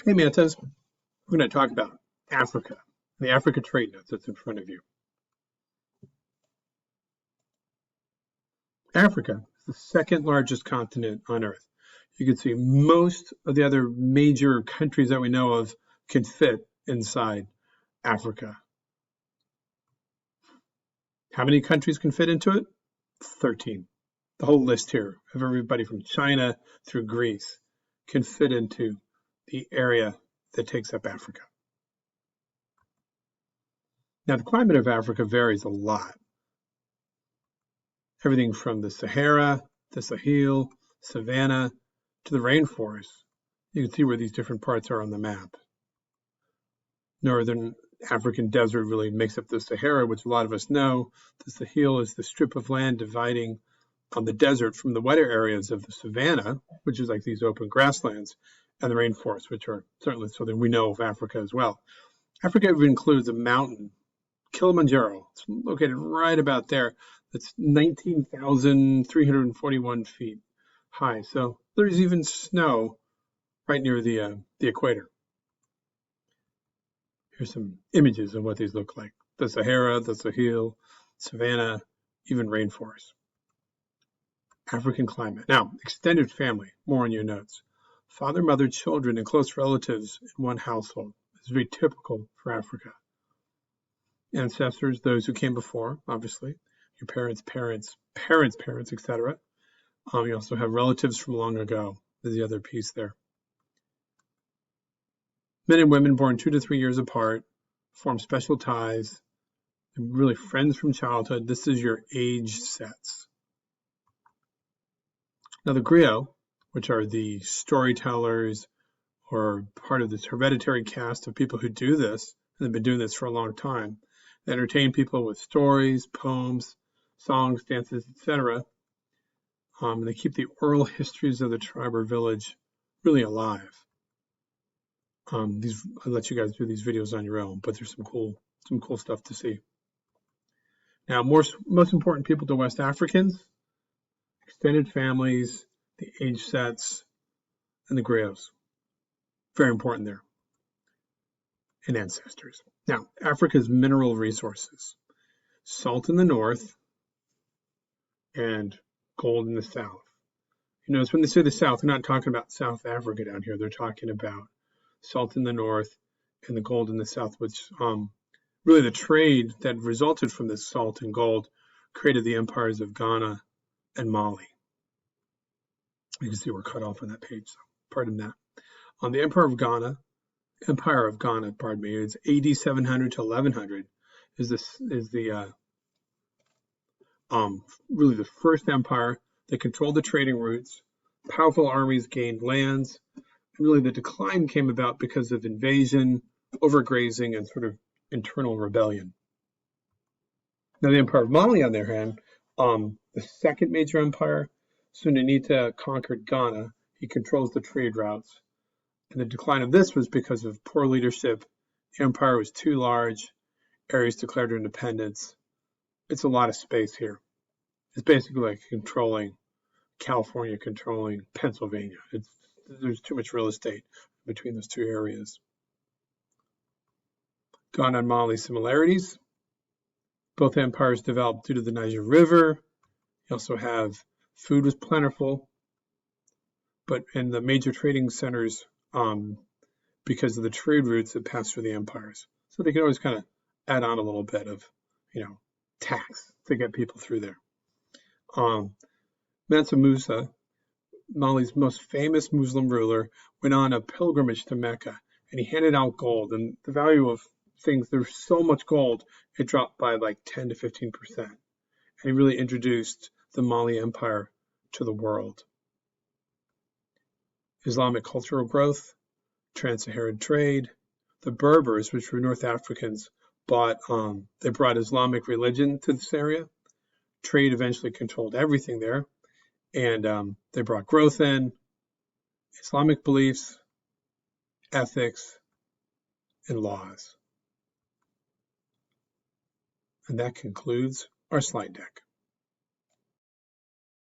Hey, Mantas, we're going to talk about Africa, the Africa trade notes that's in front of you. Africa is the second largest continent on Earth. You can see most of the other major countries that we know of can fit inside Africa. How many countries can fit into it? 13. The whole list here of everybody from China through Greece can fit into the area that takes up Africa. Now, the climate of Africa varies a lot. Everything from the Sahara, the Sahel, savanna, to the rainforest. You can see where these different parts are on the map. Northern African desert really makes up the Sahara, which a lot of us know. The Sahel is the strip of land dividing the desert from the wetter areas of the savanna, which is like these open grasslands, and the rainforests, which are certainly something we know of Africa as well. Africa includes a mountain, Kilimanjaro. It's located right about there. That's 19,341 feet high. So there's even snow right near the equator. Here's some images of what these look like. The Sahara, the Sahel, savanna, even rainforest. African climate. Now, extended family, more on your notes. Father, mother, children, and close relatives in one household. It's very typical for Africa. Ancestors, those who came before, obviously. Your parents, etc. You also have relatives from long ago. There's the other piece there. Men and women born 2 to 3 years apart form special ties. They're really friends from childhood. This is your age sets. Now the griot, which are the storytellers or part of this hereditary cast of people who do this, and they've been doing this for a long time, they entertain people with stories, poems, songs, dances, etc. They keep the oral histories of the tribe or village really alive. I'll let you guys do these videos on your own, but there's some cool stuff to see. Now, most important people to West Africans, extended families, the age sets, and the griots. Very important there. And ancestors. Now, Africa's mineral resources. Salt in the north and gold in the south. You notice when they say the south, they're not talking about South Africa down here. They're talking about salt in the north and the gold in the south, which really the trade that resulted from this salt and gold created the empires of Ghana and Mali. You can see we're cut off on that page, so pardon that. On the Empire of Ghana, it's AD 700 to 1100 really the first empire that controlled the trading routes. Powerful armies gained lands, and really the decline came about because of invasion, overgrazing, and sort of internal rebellion. Now the Empire of Mali, on the other hand, the second major empire, Sunanita conquered Ghana. He controls the trade routes. And the decline of this was because of poor leadership. The empire was too large. Areas declared independence. It's a lot of space here. It's basically like controlling California, controlling Pennsylvania. There's too much real estate between those two areas. Ghana and Mali similarities. Both empires developed due to the Niger River. You also have food was plentiful, but in the major trading centers, because of the trade routes that passed through the empires. So they could always kind of add on a little bit of, tax to get people through there. Mansa Musa, Mali's most famous Muslim ruler, went on a pilgrimage to Mecca, and he handed out gold. And the value of things, there's so much gold, it dropped by like 10 to 15%. And he really introduced the Mali Empire to the world. Islamic cultural growth, trans-Saharan trade. The Berbers, which were North Africans, they brought Islamic religion to this area. Trade eventually controlled everything there, and they brought growth in, Islamic beliefs, ethics, and laws. And that concludes our slide deck.